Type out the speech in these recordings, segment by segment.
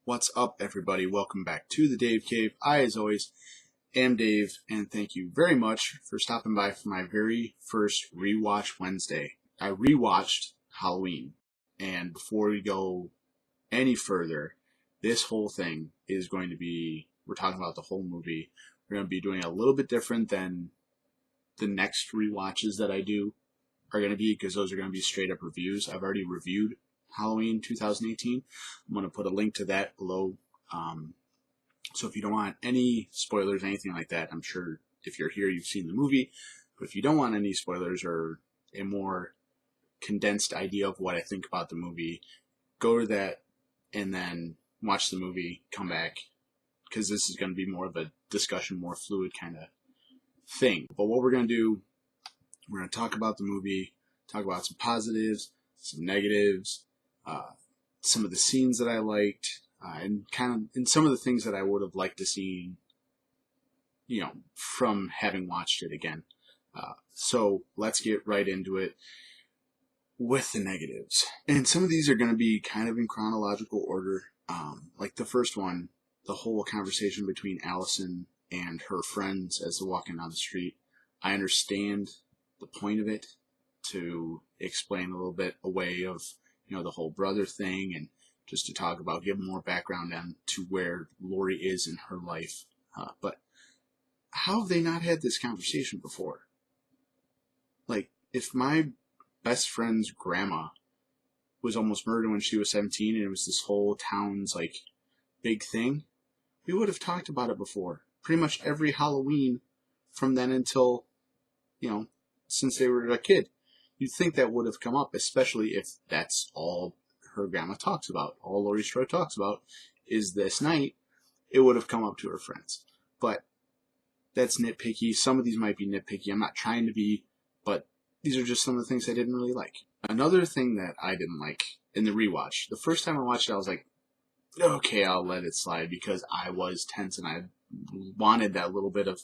What's up, everybody? Welcome back to the Dave Cave. I, as always, am Dave, and thank you very much for stopping by for my very first rewatch Wednesday. I rewatched Halloween, and before we go any further, this whole thing is going to be, we're talking about the whole movie. We're going to be doing a little bit different than the next rewatches that I do are going to be, because those are going to be straight up reviews. I've already reviewed Halloween 2018. I'm going to put a link to that below. So if you don't want any spoilers, anything like that, I'm sure if you're here, you've seen the movie. But if you don't want any spoilers or a more condensed idea of what I think about the movie, go to that and then watch the movie, come back, because this is going to be more of a discussion, more fluid kind of thing. But what we're going to do, we're going to talk about the movie, talk about some positives, some negatives, some of the scenes that I liked, and some of the things that I would have liked to see, from having watched it again. So let's get right into it with the negatives. And some of these are going to be kind of in chronological order. Like the first one, the whole conversation between Allison and her friends as they're walking down the street. I understand the point of it, to explain a little bit away of the whole brother thing, and just to talk about, give more background on to where Laurie is in her life. But how have they not had this conversation before? Like, if my best friend's grandma was almost murdered when she was 17 and it was this whole town's big thing, we would have talked about it before. Pretty much every Halloween from then until, since they were a kid. You'd think that would have come up, especially if that's all her grandma talks about. All Laurie Strode talks about is this night. It would have come up to her friends. But that's nitpicky. Some of these might be nitpicky. I'm not trying to be, but these are just some of the things I didn't really like. Another thing that I didn't like in the rewatch, the first time I watched it, I was like, okay, I'll let it slide, because I was tense and I wanted that little bit of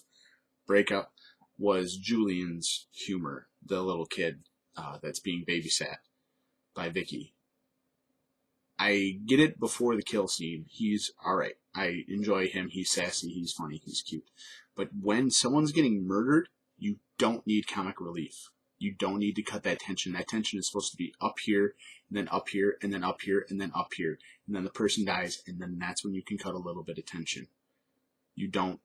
breakup, was Julian's humor, the little kid that's being babysat by Vicky. I get it before the kill scene. He's alright. I enjoy him. He's sassy. He's funny. He's cute. But when someone's getting murdered, you don't need comic relief. You don't need to cut that tension. That tension is supposed to be up here, and then up here, and then up here, and then up here. And then the person dies, and then that's when you can cut a little bit of tension. You don't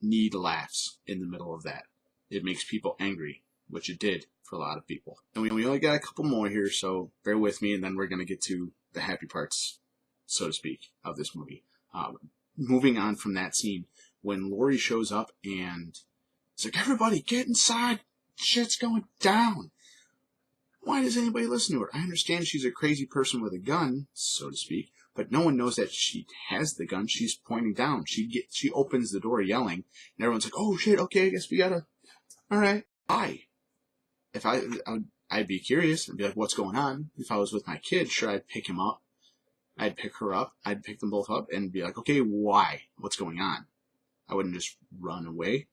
need laughs in the middle of that. It makes people angry, which it did for a lot of people. And we only got a couple more here, so bear with me, and then we're going to get to the happy parts, so to speak, of this movie. Moving on from that scene, when Laurie shows up and it's like, everybody get inside, shit's going down. Why does anybody listen to her? I understand she's a crazy person with a gun, so to speak, but no one knows that she has the gun. She's pointing down. She opens the door yelling, and everyone's like, oh shit, okay, I guess we gotta, alright. If I'd be curious and be like, what's going on? If I was with my kid, sure, I'd pick him up. I'd pick her up. I'd pick them both up and be like, okay, why? What's going on? I wouldn't just run away.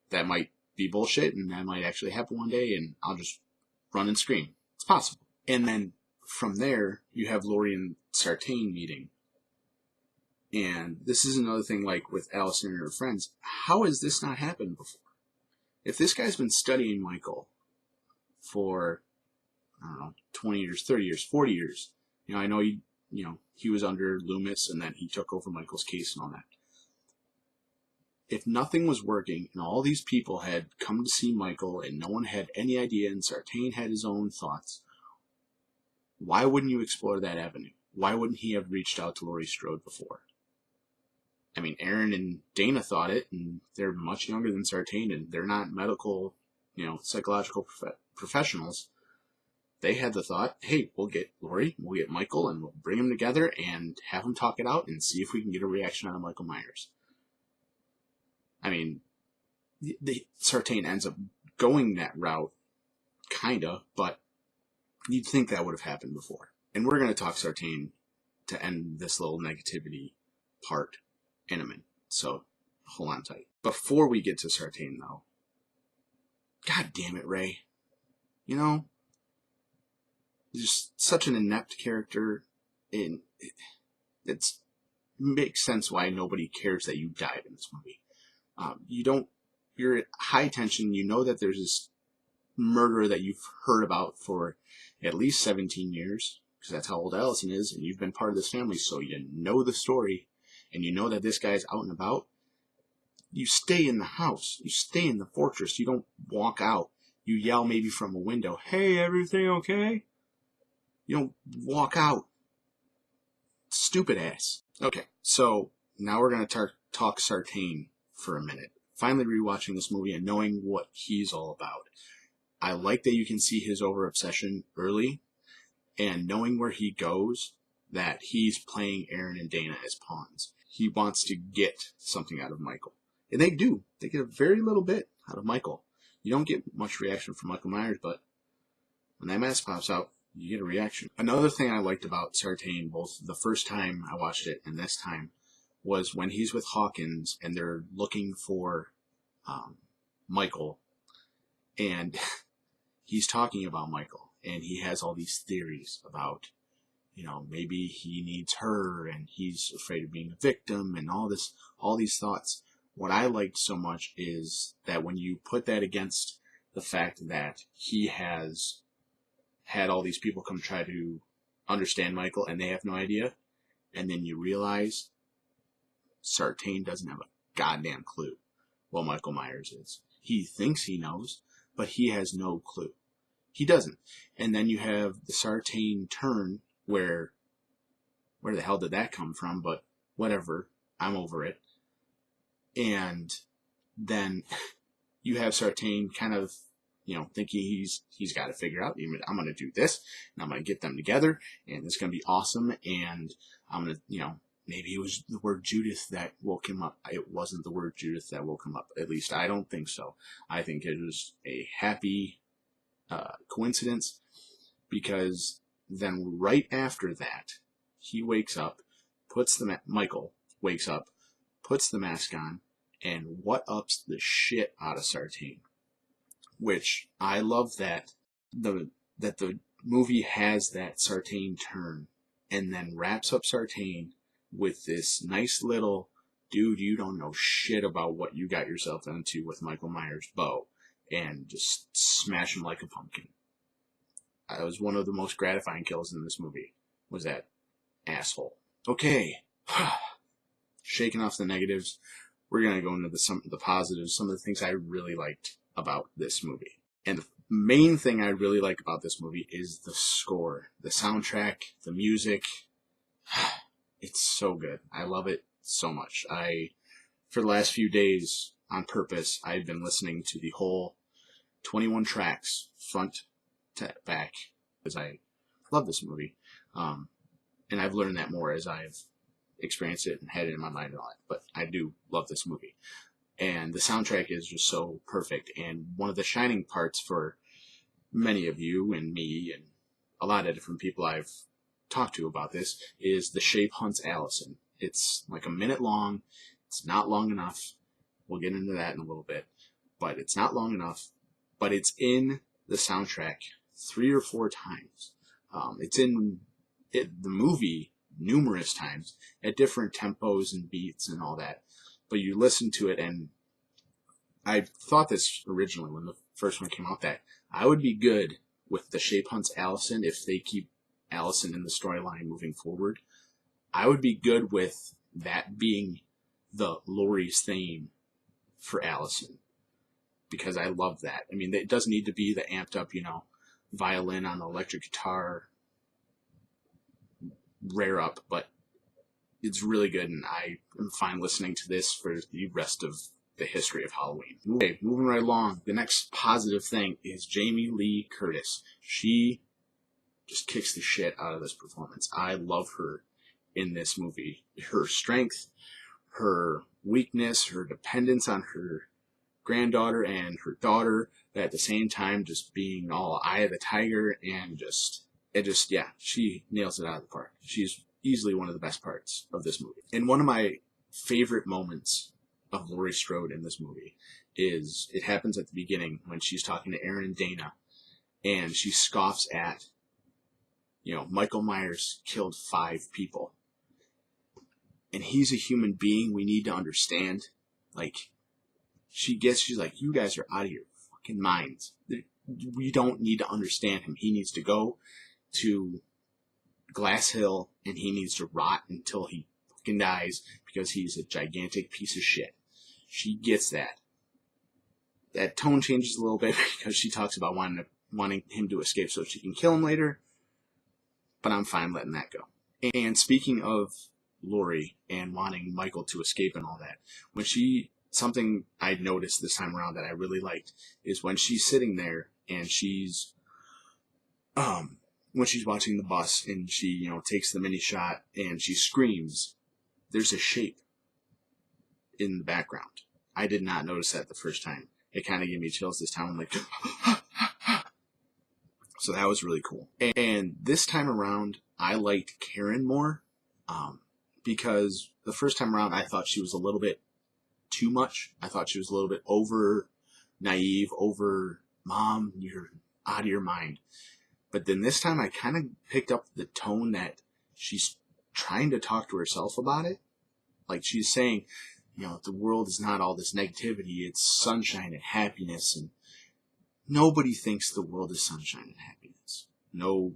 That might be bullshit, and that might actually happen one day, and I'll just run and scream. It's possible. And then from there, you have Laurie and Sartain meeting. And this is another thing, like with Allison and her friends. How has this not happened before? If this guy's been studying Michael for, 20 years, 30 years, 40 years, I know he was under Loomis, and then he took over Michael's case and all that. If nothing was working and all these people had come to see Michael and no one had any idea, and Sartain had his own thoughts, why wouldn't you explore that avenue? Why wouldn't he have reached out to Laurie Strode before? I mean, Aaron and Dana thought it, and they're much younger than Sartain, and they're not medical, psychological professionals. They had the thought, hey, we'll get Laurie, we'll get Michael, and we'll bring them together and have them talk it out and see if we can get a reaction out of Michael Myers. I mean, Sartain ends up going that route, kinda, but you'd think that would have happened before. And we're going to talk Sartain to end this little negativity part in a minute. So, hold on tight. Before we get to Sartain, though, God damn it, Ray. Just such an inept character. It's makes sense why nobody cares that you died in this movie. You're at high tension. You know that there's this murder that you've heard about for at least 17 years, because that's how old Allison is, and you've been part of this family, so you know the story, and you know that this guy's out and about. You stay in the house. You stay in the fortress. You don't walk out. You yell maybe from a window, "Hey, everything okay?" You don't walk out. Stupid ass. Okay, so now we're going to talk Sartain for a minute. Finally rewatching this movie and knowing what he's all about. I like that you can see his over-obsession early, and knowing where he goes, that he's playing Aaron and Dana as pawns. He wants to get something out of Michael. And they do. They get a very little bit out of Michael. You don't get much reaction from Michael Myers, but when that mask pops out, you get a reaction. Another thing I liked about Sartain, both the first time I watched it and this time, was when he's with Hawkins and they're looking for Michael, and he's talking about Michael, and he has all these theories about, maybe he needs her, and he's afraid of being a victim, and all these thoughts. What I liked so much is that when you put that against the fact that he has had all these people come try to understand Michael, and they have no idea, and then you realize Sartain doesn't have a goddamn clue what Michael Myers is. He thinks he knows, but he has no clue. He doesn't. And then you have the Sartain turn where the hell did that come from? But whatever, I'm over it. And then you have Sartain kind of, thinking he's got to figure out, I'm going to do this, and I'm going to get them together, and it's going to be awesome, and I'm going to, maybe it was the word Judith that woke him up. It wasn't the word Judith that woke him up. At least I don't think so. I think it was a happy coincidence, because then right after that, he wakes up, Michael wakes up, puts the mask on, and what ups the shit out of Sartain. Which I love that the movie has that Sartain turn, and then wraps up Sartain with this nice little, dude, you don't know shit about what you got yourself into with Michael Myers' bow, and just smash him like a pumpkin. That was one of the most gratifying kills in this movie, was that asshole. Okay, shaking off the negatives, we're going to go into some of the positives, some of the things I really liked about this movie. And the main thing I really like about this movie is the score, the soundtrack, the music. It's so good. I love it so much. For the last few days, on purpose, I've been listening to the whole 21 tracks, front to back, because I love this movie. And I've learned that more as I've experienced it and had it in my mind a lot. But I do love this movie. And the soundtrack is just so perfect. And one of the shining parts for many of you and me and a lot of different people I've talked to about this is The Shape Hunts Allison. It's like a minute long. It's not long enough. We'll get into that in a little bit. But it's not long enough. But it's in the soundtrack 3 or 4 times. It's in the movie numerous times at different tempos and beats and all that. But you listen to it, and I thought this originally when the first one came out, that I would be good with The Shape Hunts Allison if they keep Allison in the storyline moving forward. I would be good with that being the Laurie's theme for Allison, because I love that. I mean, it doesn't need to be the amped up, violin on the electric guitar rare up, but it's really good, and I am fine listening to this for the rest of the history of Halloween. Okay, moving right along. The next positive thing is Jamie Lee Curtis. She just kicks the shit out of this performance. I love her in this movie. Her strength, her weakness, her dependence on her granddaughter and her daughter, but at the same time just being all eye of the tiger, and she nails it out of the park. She's easily one of the best parts of this movie. And one of my favorite moments of Laurie Strode in this movie is, it happens at the beginning when she's talking to Aaron and Dana, and she scoffs at, Michael Myers killed 5 people. and he's a human being. We need to understand. Like, she's like, you guys are out of your fucking minds. We don't need to understand him. He needs to go to Glass Hill, and he needs to rot until he fucking dies because he's a gigantic piece of shit. She gets that. That tone changes a little bit because she talks about wanting him to escape so she can kill him later, but I'm fine letting that go. And speaking of Laurie and wanting Michael to escape and all that, something I noticed this time around that I really liked is when she's sitting there and when she's watching the bus and she, takes the mini shot and she screams, there's a shape in the background. I did not notice that the first time. It kind of gave me chills this time. I'm like, so that was really cool. And this time around, I liked Karen more, because the first time around, I thought she was a little bit too much. I thought she was a little bit over naive, over, Mom, you're out of your mind. But then this time I kind of picked up the tone that she's trying to talk to herself about it. Like, she's saying, the world is not all this negativity. It's sunshine and happiness. And nobody thinks the world is sunshine and happiness. No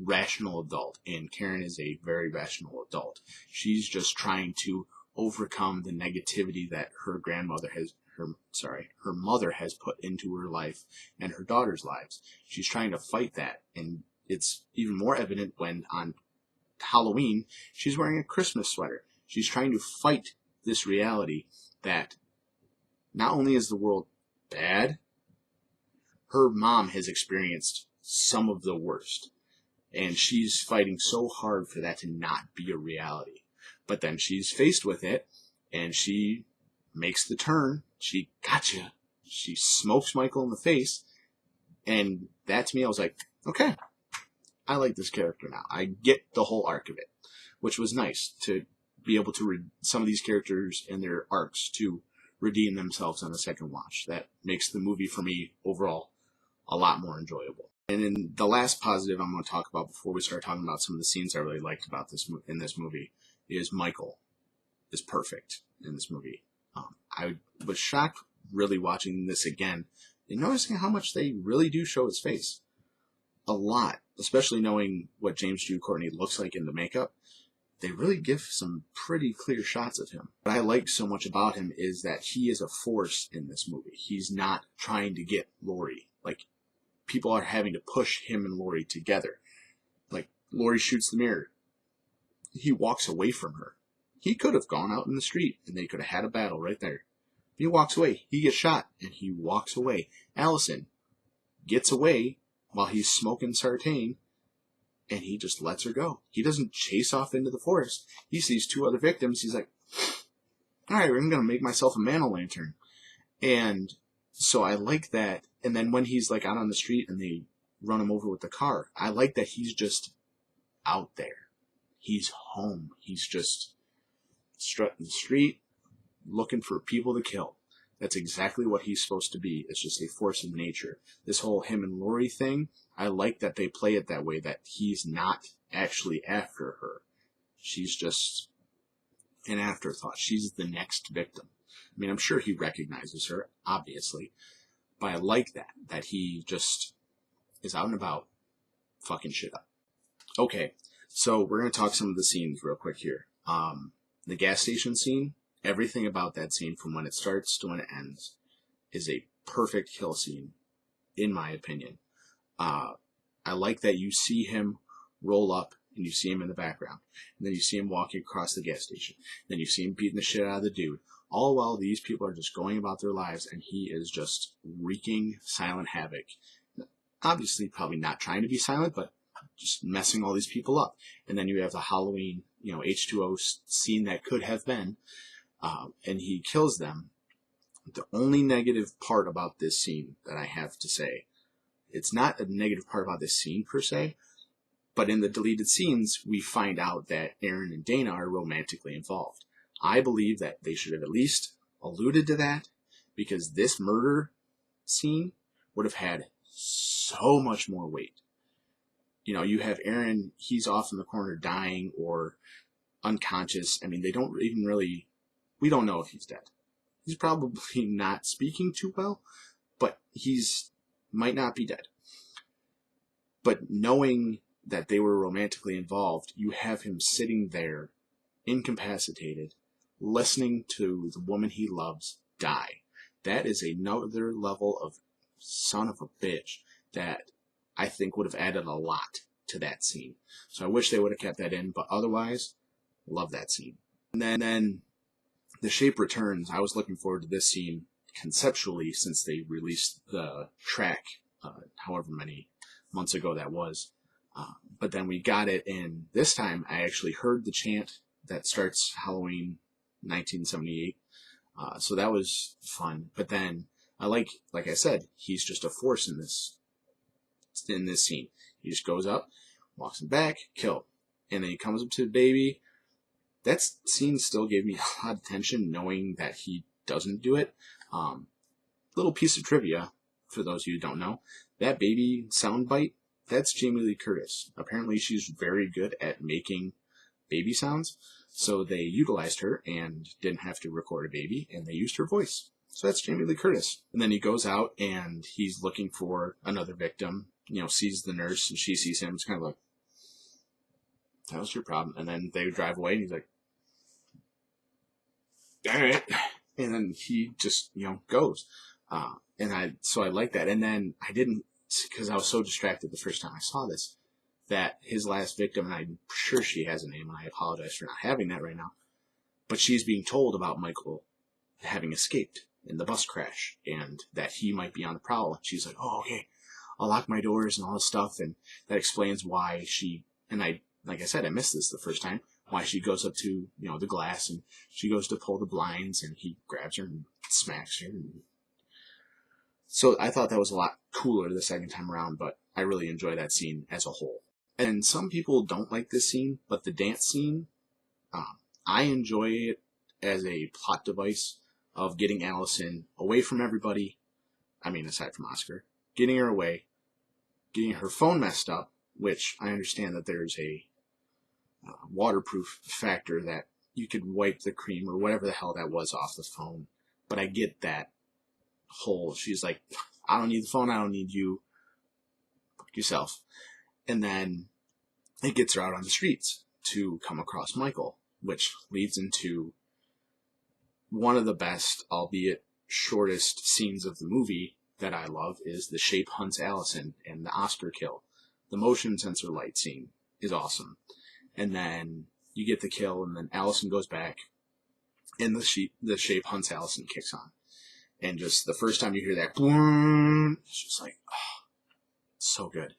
rational adult. And Karen is a very rational adult. She's just trying to overcome the negativity that her mother has put into her life and her daughter's lives. She's trying to fight that. And it's even more evident when on Halloween, she's wearing a Christmas sweater. She's trying to fight this reality that not only is the world bad, her mom has experienced some of the worst. And she's fighting so hard for that to not be a reality. But then she's faced with it, and she makes the turn. She gotcha. She smokes Michael in the face. And that, to me, I was like, okay, I like this character now. I get the whole arc of it, which was nice to be able to read some of these characters and their arcs to redeem themselves on the second watch. That makes the movie, for me, overall, a lot more enjoyable. And then the last positive I'm going to talk about before we start talking about some of the scenes I really liked about in this movie is Michael is perfect in this movie. I was shocked really watching this again and noticing how much they really do show his face. A lot, especially knowing what James Jude Courtney looks like in the makeup. They really give some pretty clear shots of him. What I like so much about him is that he is a force in this movie. He's not trying to get Laurie. Like, people are having to push him and Laurie together. Like, Laurie shoots the mirror. He walks away from her. He could have gone out in the street and they could have had a battle right there. He walks away. He gets shot and he walks away. Allison gets away while he's smoking Sartain, and he just lets her go. He doesn't chase off into the forest. He sees two other victims. He's like, all right, I'm going to make myself a man-o'-lantern. And so I like that. And then when he's like out on the street and they run him over with the car, I like that he's just out there. He's home. He's just strutting the street, looking for people to kill. That's exactly what he's supposed to be. It's just a force of nature. This whole him and Laurie thing, I like that they play it that way, that he's not actually after her. She's just an afterthought. She's the next victim. I mean, I'm sure he recognizes her, obviously, but I like that he just is out and about fucking shit up. Okay, so we're going to talk some of the scenes real quick here. The gas station scene, everything about that scene from when it starts to when it ends is a perfect kill scene, in my opinion. I like that you see him roll up and you see him in the background. And then you see him walking across the gas station. Then you see him beating the shit out of the dude. All while these people are just going about their lives and he is just wreaking silent havoc. Obviously, probably not trying to be silent, but just messing all these people up. And then you have the Halloween, H2O scene that could have been, and he kills them. The only negative part about this scene that I have to say, it's not a negative part about this scene per se, but in the deleted scenes, we find out that Aaron and Dana are romantically involved. I believe that they should have at least alluded to that, because this murder scene would have had so much more weight. You have Aaron, he's off in the corner dying, or unconscious. I mean, they don't even really, we don't know if he's dead. He's probably not speaking too well, but he's might not be dead. But knowing that they were romantically involved, you have him sitting there, incapacitated, listening to the woman he loves die. That is another level of son of a bitch that I think would have added a lot to that scene. So I wish they would have kept that in, but otherwise, love that scene. And then The Shape Returns. I was looking forward to this scene conceptually since they released the track, however many months ago that was. But then we got it, and this time I actually heard the chant that starts Halloween 1978. So that was fun. But then I like I said, he's just a force in this scene. He just goes up, walks him back, kill. And then he comes up to the baby. That scene still gave me a lot of tension knowing that he doesn't do it. Little piece of trivia, for those of you who don't know, that baby soundbite, that's Jamie Lee Curtis. Apparently she's very good at making baby sounds, so they utilized her and didn't have to record a baby, and they used her voice. So that's Jamie Lee Curtis. And then he goes out and he's looking for another victim, sees the nurse and she sees him. It's kind of like, that was your problem. And then they drive away and he's like, all right. And then he just, goes. So I like that. And then I didn't, because I was so distracted the first time I saw this, that his last victim, and I'm sure she has a name, and I apologize for not having that right now, but she's being told about Michael having escaped in the bus crash and that he might be on the prowl. And she's like, oh, okay, I'll lock my doors and all this stuff. And that explains why like I said, I missed this the first time, why she goes up to, the glass and she goes to pull the blinds and he grabs her and smacks her. So I thought that was a lot cooler the second time around, but I really enjoy that scene as a whole. And some people don't like this scene, but the dance scene, I enjoy it as a plot device of getting Allison away from everybody. I mean, aside from Oscar, getting her away, getting her phone messed up, which I understand that there's a waterproof factor that you could wipe the cream or whatever the hell that was off the phone. But I get that whole, she's like, I don't need the phone, I don't need you, fuck yourself. And then it gets her out on the streets to come across Michael, which leads into one of the best, albeit shortest, scenes of the movie that I love is The Shape hunts Allison and the Oscar kill. The motion sensor light scene is awesome. And then you get the kill, and then Allison goes back, and the Shape hunts Allison kicks on. And just the first time you hear that, boom, it's just like, oh, so good.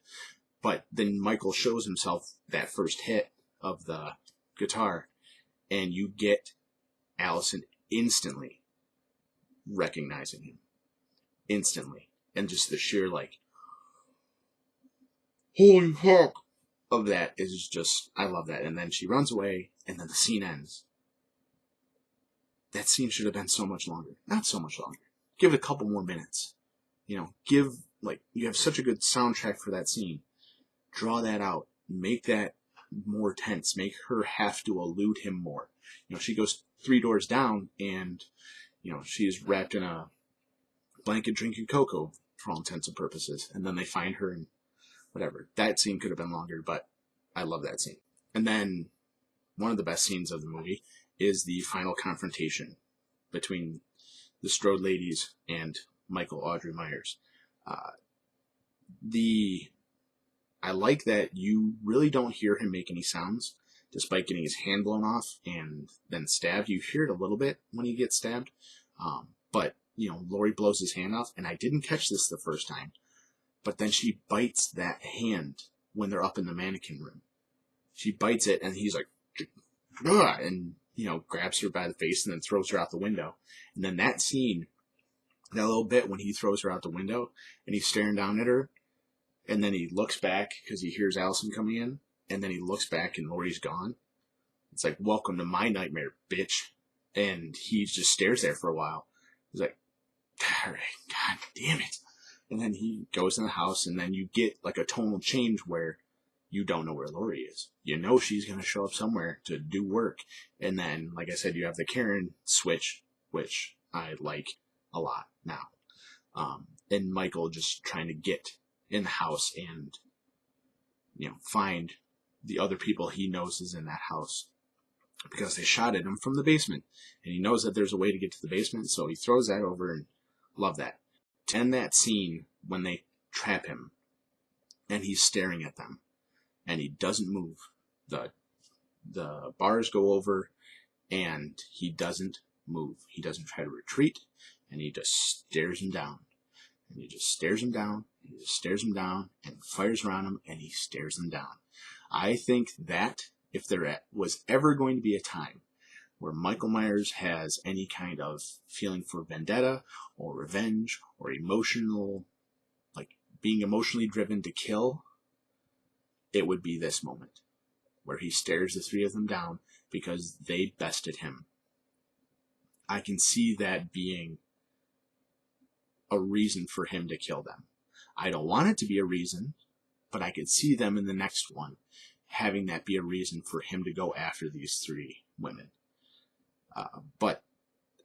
But then Michael shows himself that first hit of the guitar, and you get Allison instantly recognizing him. Instantly. And just the sheer, holy fuck of that is just, I love that. And then she runs away, and then the scene ends. That scene should have been so much longer. Not so much longer. Give it a couple more minutes. You have such a good soundtrack for that scene. Draw that out. Make that more tense. Make her have to elude him more. She goes 3 doors down, and, she's wrapped in a blanket drinking cocoa for all intents and purposes. And then they find her and whatever. That scene could have been longer, but I love that scene. And then one of the best scenes of the movie is the final confrontation between the Strode ladies and Michael Audrey Myers. I like that you really don't hear him make any sounds, despite getting his hand blown off and then stabbed. You hear it a little bit when he gets stabbed, but Laurie blows his hand off, and I didn't catch this the first time, but then she bites that hand when they're up in the mannequin room. She bites it, and he's like, ugh, and grabs her by the face and then throws her out the window. And then that scene, that little bit when he throws her out the window and he's staring down at her, and then he looks back because he hears Allison coming in, and then he looks back and Laurie's gone. It's like, welcome to my nightmare, bitch. And he just stares there for a while. He's like, all right, god damn it. And then he goes in the house, and then you get a tonal change where, you don't know where Lori is. You know she's going to show up somewhere to do work. And then, like I said, you have the Karen switch, which I like a lot now. And Michael just trying to get in the house and, find the other people he knows is in that house, because they shot at him from the basement, and he knows that there's a way to get to the basement, so he throws that over, and love that. To end that scene when they trap him, and he's staring at them, and he doesn't move. The bars go over, and he doesn't move. He doesn't try to retreat, and he just stares him down. And he just stares him down, and he just stares him down, and fires around him, and he stares him down. I think that if there was ever going to be a time where Michael Myers has any kind of feeling for vendetta or revenge or emotional, like being emotionally driven to kill, it would be this moment where he stares the three of them down because they bested him. I can see that being a reason for him to kill them. I don't want it to be a reason, but I could see them in the next one having that be a reason for him to go after these three women. But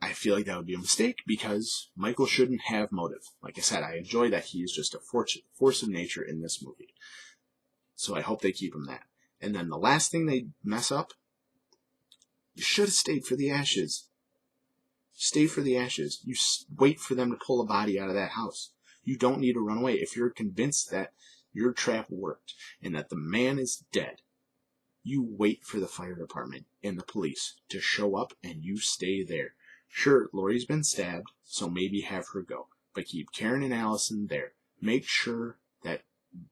I feel like that would be a mistake because Michael shouldn't have motive. Like I said, I enjoy that he's just a force of nature in this movie. So I hope they keep him that. And then the last thing they mess up, you should have stayed for the ashes. Stay for the ashes. You wait for them to pull a body out of that house. You don't need to run away. If you're convinced that your trap worked and that the man is dead, you wait for the fire department and the police to show up and you stay there. Sure, Lori's been stabbed, so maybe have her go. But keep Karen and Allison there. Make sure that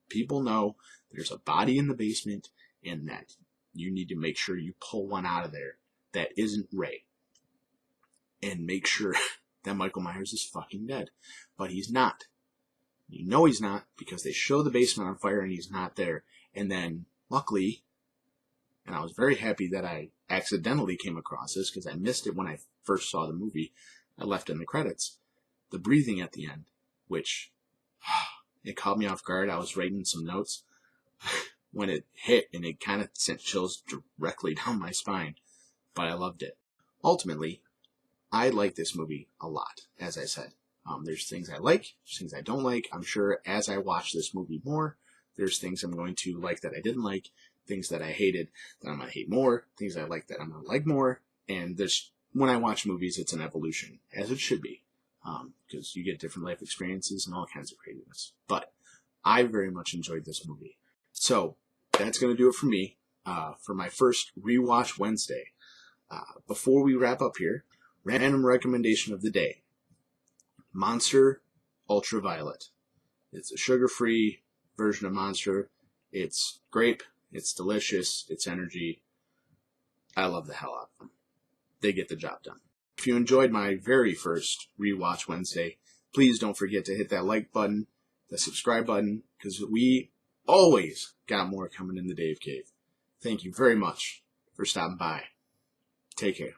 people know there's a body in the basement and that you need to make sure you pull one out of there that isn't Ray. And make sure that Michael Myers is fucking dead. But he's not. You know he's not because they show the basement on fire and he's not there. And then, luckily, and I was very happy that I accidentally came across this because I missed it when I first saw the movie. I left in the credits. The breathing at the end, which it caught me off guard. I was writing some notes when it hit and it kind of sent chills directly down my spine. But I loved it. Ultimately, I like this movie a lot, as I said. There's things I like, there's things I don't like. I'm sure as I watch this movie more, there's things I'm going to like that I didn't like, things that I hated that I'm going to hate more, things I like that I'm going to like more. And when I watch movies, it's an evolution, as it should be, because you get different life experiences and all kinds of craziness. But I very much enjoyed this movie. So that's going to do it for me for my first Rewatch Wednesday. Before we wrap up here, random recommendation of the day. Monster Ultraviolet. It's a sugar-free version of Monster. It's grape. It's delicious. It's energy. I love the hell out of them. They get the job done. If you enjoyed my very first Rewatch Wednesday, please don't forget to hit that like button, the subscribe button, because we always got more coming in the Dave Cave. Thank you very much for stopping by. Take care.